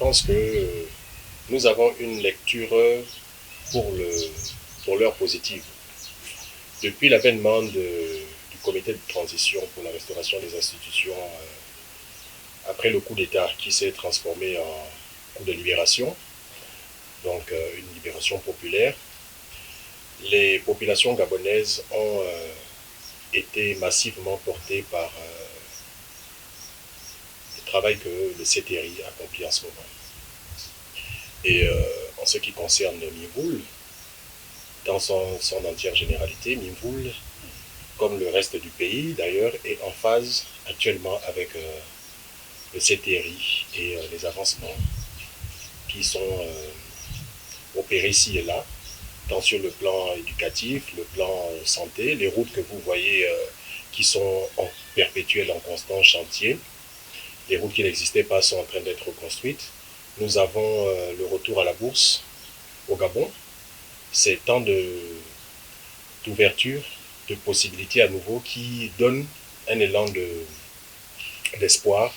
pense que nous avons une lecture pour l'heure positive. Depuis l'avènement du comité de transition pour la restauration des institutions après le coup d'État qui s'est transformé en coup de libération, donc une libération populaire, les populations gabonaises ont été massivement portées par le travail que le CTRI accomplit en ce moment. Et en ce qui concerne Mimvoul, dans son entière généralité, Mimvoul, comme le reste du pays d'ailleurs, est en phase actuellement avec le CTRI et les avancements qui sont opérés ici et là, tant sur le plan éducatif, le plan santé, les routes que vous voyez qui sont en perpétuel, en constant chantier, les routes qui n'existaient pas sont en train d'être reconstruites. Nous avons le retour à la bourse au Gabon. C'est tant d'ouverture, de possibilités à nouveau qui donnent un élan d'espoir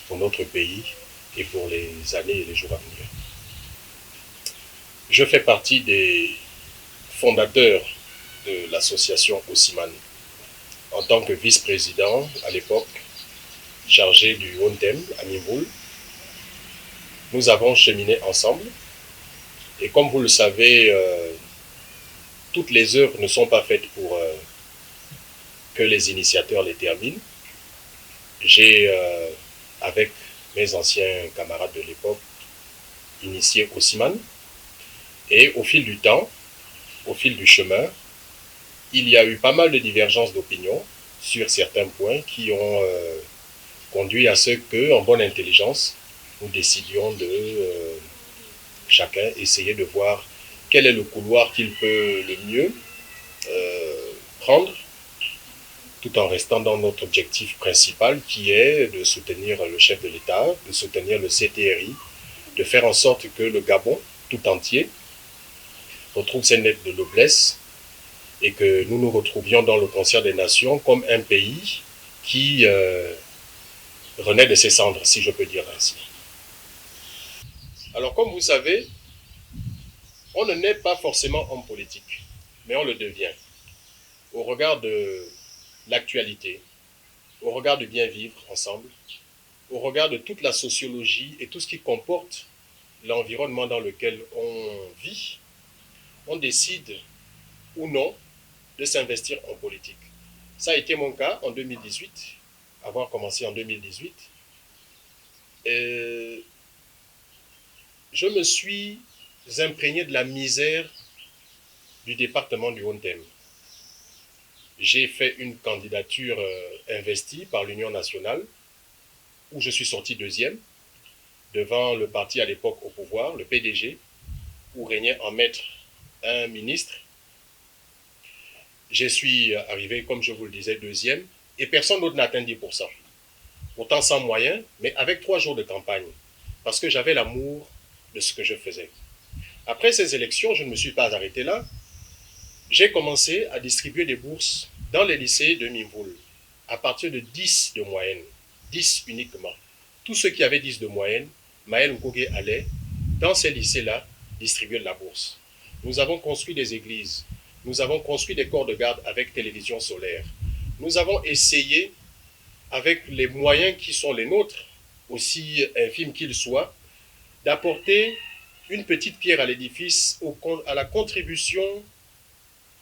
pour notre pays et pour les années et les jours à venir. Je fais partie des fondateurs de l'association Osiman en tant que vice-président à l'époque, chargé du ONTEM à Mimvoul. Nous avons cheminé ensemble et comme vous le savez, toutes les œuvres ne sont pas faites pour que les initiateurs les terminent. J'ai, avec mes anciens camarades de l'époque, initié Osiman. Et au fil du temps, au fil du chemin, il y a eu pas mal de divergences d'opinion sur certains points qui ont conduit à ce que, en bonne intelligence, nous décidions de chacun essayer de voir quel est le couloir qu'il peut le mieux prendre, tout en restant dans notre objectif principal qui est de soutenir le chef de l'État, de soutenir le CTRI, de faire en sorte que le Gabon tout entier retrouve ses lettres de noblesse et que nous nous retrouvions dans le concert des nations comme un pays qui renaît de ses cendres, si je peux dire ainsi. Alors comme vous savez, on ne naît pas forcément homme politique, mais on le devient. Au regard de l'actualité, au regard du bien vivre ensemble, au regard de toute la sociologie et tout ce qui comporte l'environnement dans lequel on vit, on décide ou non de s'investir en politique. Ça a été mon cas en 2018, avoir commencé en 2018. Et je me suis imprégné de la misère du département du Haut-Tem. J'ai fait une candidature investie par l'Union nationale, où je suis sorti deuxième, devant le parti à l'époque au pouvoir, le PDG, où régnait en maître un ministre. Je suis arrivé, comme je vous le disais, deuxième, et personne d'autre n'a atteint 10%. Pourtant sans moyens, mais avec 3 jours de campagne, parce que j'avais l'amour de ce que je faisais. Après ces élections, je ne me suis pas arrêté là. J'ai commencé à distribuer des bourses dans les lycées de Mimvoul, à partir de 10 de moyenne, 10 uniquement. Tous ceux qui avaient 10 de moyenne, Maël Nkogé allait, dans ces lycées-là, distribuer de la bourse. Nous avons construit des églises, nous avons construit des corps de garde avec télévision solaire. Nous avons essayé, avec les moyens qui sont les nôtres, aussi infimes qu'ils soient, d'apporter une petite pierre à l'édifice, à la contribution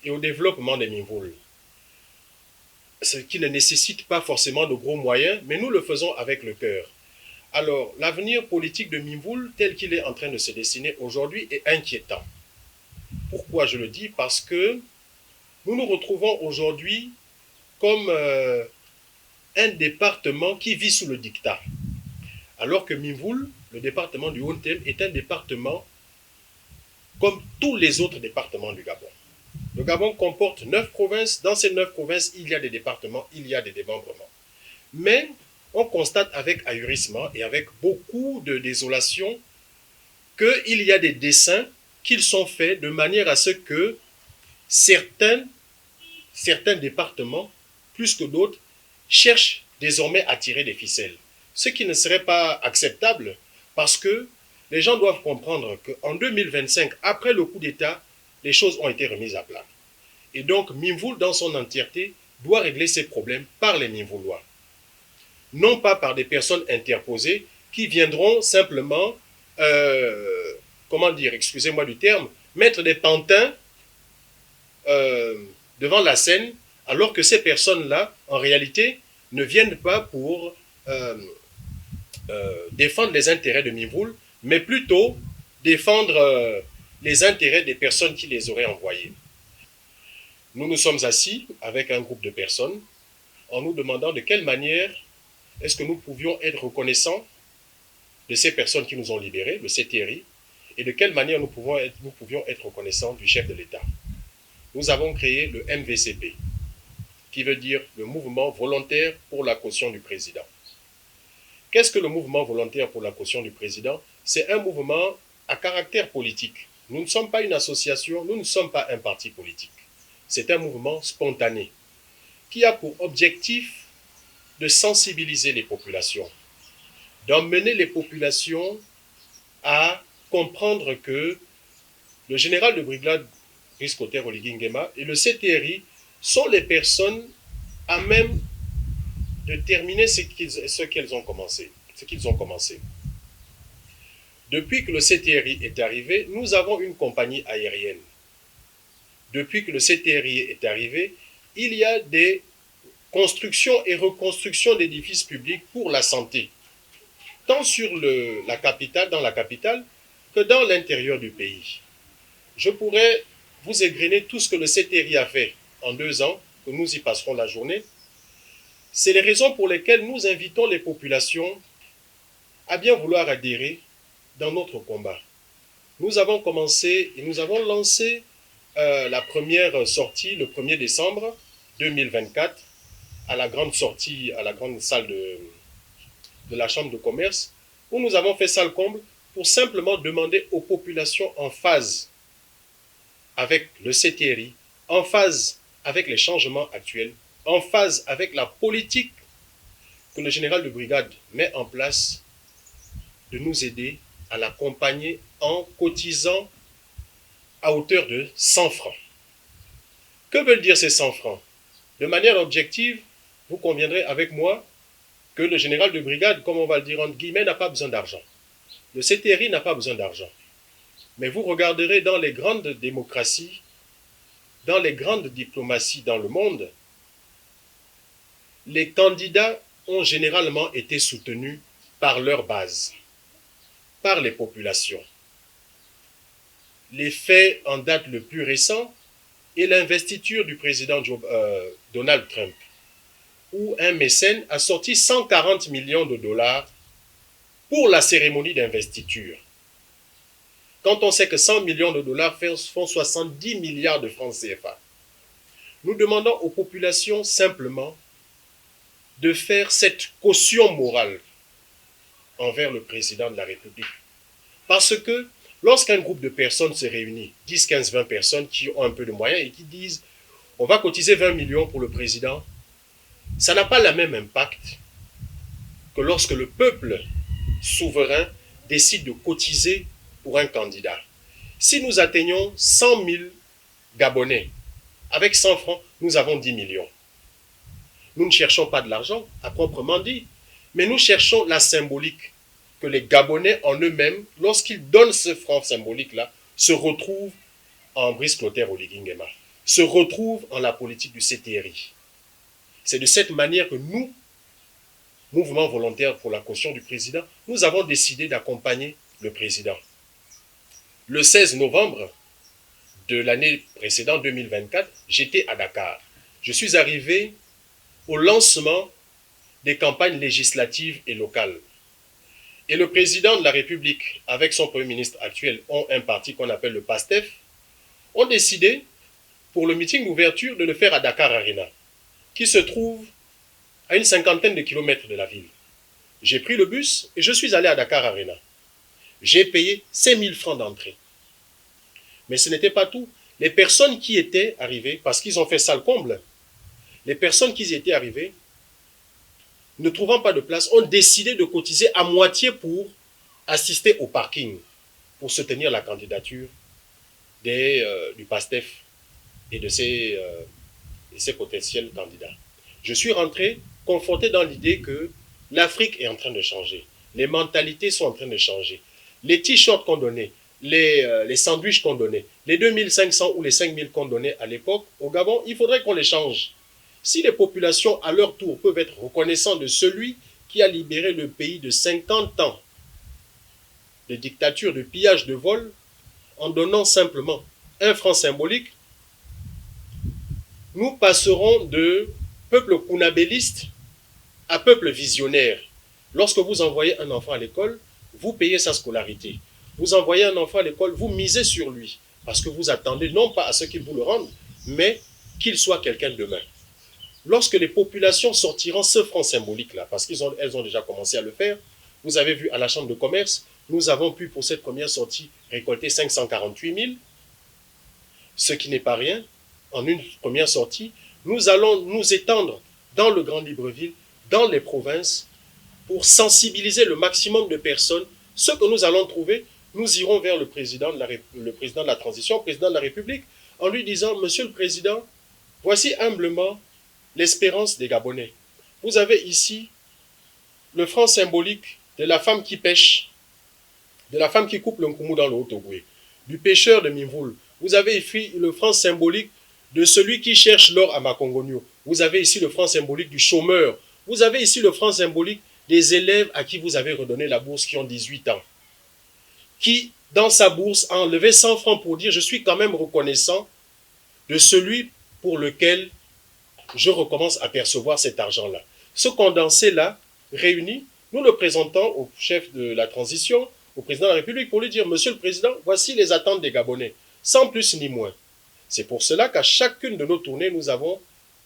et au développement des Mimvoul. Ce qui ne nécessite pas forcément de gros moyens, mais nous le faisons avec le cœur. Alors, l'avenir politique de Mimvoul, tel qu'il est en train de se dessiner aujourd'hui, est inquiétant. Pourquoi je le dis? Parce que nous nous retrouvons aujourd'hui comme un département qui vit sous le dictat. Alors que Mimvoul, le département du Haut-Tem, est un département comme tous les autres départements du Gabon. Le Gabon comporte 9 provinces. Dans ces 9 provinces, il y a des départements, il y a des démembrements. Mais on constate avec ahurissement et avec beaucoup de désolation qu'il y a des dessins qui sont faits de manière à ce que certains départements, plus que d'autres, cherchent désormais à tirer des ficelles. Ce qui ne serait pas acceptable parce que les gens doivent comprendre qu'en 2025, après le coup d'État, les choses ont été remises à plat. Et donc, Mimvoul, dans son entièreté, doit régler ses problèmes par les Mimvoulois. Non pas par des personnes interposées qui viendront simplement, comment dire, excusez-moi du terme, mettre des pantins devant la scène, alors que ces personnes-là, en réalité, ne viennent pas pour défendre les intérêts de Mimvoul, mais plutôt défendre les intérêts des personnes qui les auraient envoyés. Nous nous sommes assis avec un groupe de personnes en nous demandant de quelle manière est-ce que nous pouvions être reconnaissants de ces personnes qui nous ont libérés, de ces terris, et de quelle manière nous pouvions être reconnaissants du chef de l'État. Nous avons créé le MVCP, qui veut dire le mouvement volontaire pour la caution du président. Qu'est-ce que le mouvement volontaire pour la caution du président? C'est un mouvement à caractère politique. Nous ne sommes pas une association, nous ne sommes pas un parti politique. C'est un mouvement spontané qui a pour objectif de sensibiliser les populations, d'emmener les populations à comprendre que le général de brigade Brice Clotaire Oligui Nguema et le CTRI sont les personnes à même de terminer ce qu'ils ont commencé. Depuis que le CTRI est arrivé, nous avons une compagnie aérienne. Depuis que le CTRI est arrivé, il y a des constructions et reconstructions d'édifices publics pour la santé, tant sur dans la capitale, que dans l'intérieur du pays. Je pourrais vous égrener tout ce que le CTRI a fait en 2 ans, que nous y passerons la journée. C'est les raisons pour lesquelles nous invitons les populations à bien vouloir adhérer dans notre combat. Nous avons commencé et nous avons lancé la première sortie le 1er décembre 2024 à la grande sortie, à la grande salle de la Chambre de commerce, où nous avons fait salle comble pour simplement demander aux populations en phase avec le CTRI, en phase avec les changements actuels, en phase avec la politique que le général de brigade met en place, de nous aider à l'accompagner en cotisant à hauteur de 100 francs. Que veulent dire ces 100 francs? De manière objective, vous conviendrez avec moi que le général de brigade, comme on va le dire entre guillemets, n'a pas besoin d'argent. Le CTRI n'a pas besoin d'argent. Mais vous regarderez dans les grandes démocraties, dans les grandes diplomaties dans le monde, les candidats ont généralement été soutenus par leur base, par les populations. Les faits en date le plus récent est l'investiture du président Donald Trump, où un mécène a sorti 140 millions de dollars pour la cérémonie d'investiture. Quand on sait que 100 millions de dollars font 70 milliards de francs CFA, nous demandons aux populations simplement de faire cette caution morale envers le président de la République. Parce que lorsqu'un groupe de personnes se réunit, 10, 15, 20 personnes qui ont un peu de moyens et qui disent « on va cotiser 20 millions pour le président », ça n'a pas le même impact que lorsque le peuple souverain décide de cotiser pour un candidat. Si nous atteignons 100 000 Gabonais, avec 100 francs, nous avons 10 millions. Nous ne cherchons pas de l'argent, à proprement dit, mais nous cherchons la symbolique, que les Gabonais en eux-mêmes, lorsqu'ils donnent ce franc symbolique-là, se retrouvent en Brice Clotaire Oligui Nguema, se retrouvent en la politique du CTRI. C'est de cette manière que nous, Mouvement volontaire pour la caution du président, nous avons décidé d'accompagner le président. Le 16 novembre de l'année précédente, 2024, j'étais à Dakar. Je suis arrivé au lancement des campagnes législatives et locales. Et le président de la République, avec son Premier ministre actuel, ont un parti qu'on appelle le PASTEF, ont décidé, pour le meeting d'ouverture, de le faire à Dakar Arena, qui se trouve à une 50aine de kilomètres de la ville. J'ai pris le bus et je suis allé à Dakar Arena. J'ai payé 5 000 francs d'entrée. Mais ce n'était pas tout. Les personnes qui étaient arrivées, parce qu'ils ont fait salle comble, les personnes qui y étaient arrivées, ne trouvant pas de place, ont décidé de cotiser à moitié pour assister au parking. pour soutenir la candidature du PASTEF et de ses potentiels candidats. Je suis rentré conforté dans l'idée que l'Afrique est en train de changer. Les mentalités sont en train de changer. Les t-shirts qu'on donnait, les sandwichs qu'on donnait, les 2500 ou les 5000 qu'on donnait à l'époque au Gabon, il faudrait qu'on les change. Si les populations, à leur tour, peuvent être reconnaissantes de celui qui a libéré le pays de 50 ans de dictature, de pillage, de vol, en donnant simplement un franc symbolique, nous passerons de peuple kunabéliste à peuple visionnaire. Lorsque vous envoyez un enfant à l'école, vous payez sa scolarité. Vous envoyez un enfant à l'école, vous misez sur lui, parce que vous attendez non pas à ce qu'il vous le rende, mais qu'il soit quelqu'un de demain. Lorsque les populations sortiront ce franc symbolique-là, parce qu'elles ont déjà commencé à le faire, vous avez vu à la Chambre de commerce, nous avons pu pour cette première sortie récolter 548 000, ce qui n'est pas rien. En une première sortie, nous allons nous étendre dans le Grand Libreville, dans les provinces, pour sensibiliser le maximum de personnes. Ce que nous allons trouver, nous irons vers le président de la transition, le président de la République, en lui disant, Monsieur le Président, voici humblement l'espérance des Gabonais. Vous avez ici le franc symbolique de la femme qui pêche, de la femme qui coupe le nkoumou dans le Haut-Ogooué, du pêcheur de Mimvoul. Vous avez ici le franc symbolique de celui qui cherche l'or à Makongonio. Vous avez ici le franc symbolique du chômeur. Vous avez ici le franc symbolique des élèves à qui vous avez redonné la bourse qui ont 18 ans. Qui, dans sa bourse, a enlevé 100 francs pour dire « Je suis quand même reconnaissant de celui pour lequel je recommence à percevoir cet argent-là. » Ce condensé-là, réuni, nous le présentons au chef de la transition, au président de la République, pour lui dire « Monsieur le Président, voici les attentes des Gabonais, sans plus ni moins. » C'est pour cela qu'à chacune de nos tournées, nous avons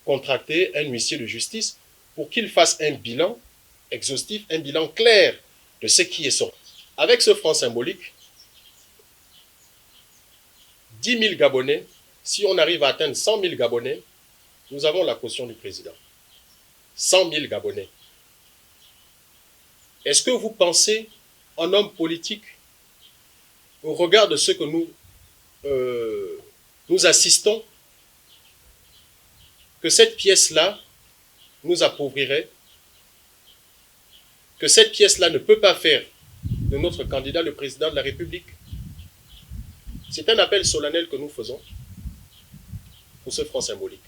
contracté un huissier de justice pour qu'il fasse un bilan exhaustif, un bilan clair de ce qui est sorti. Avec ce franc symbolique, 10 000 Gabonais, si on arrive à atteindre 100 000 Gabonais, nous avons la caution du président. 100 000 Gabonais. Est-ce que vous pensez, en homme politique, au regard de ce que nous assistons, que cette pièce-là nous appauvrirait, que cette pièce-là ne peut pas faire de notre candidat le président de la République? C'est un appel solennel que nous faisons pour ce franc symbolique.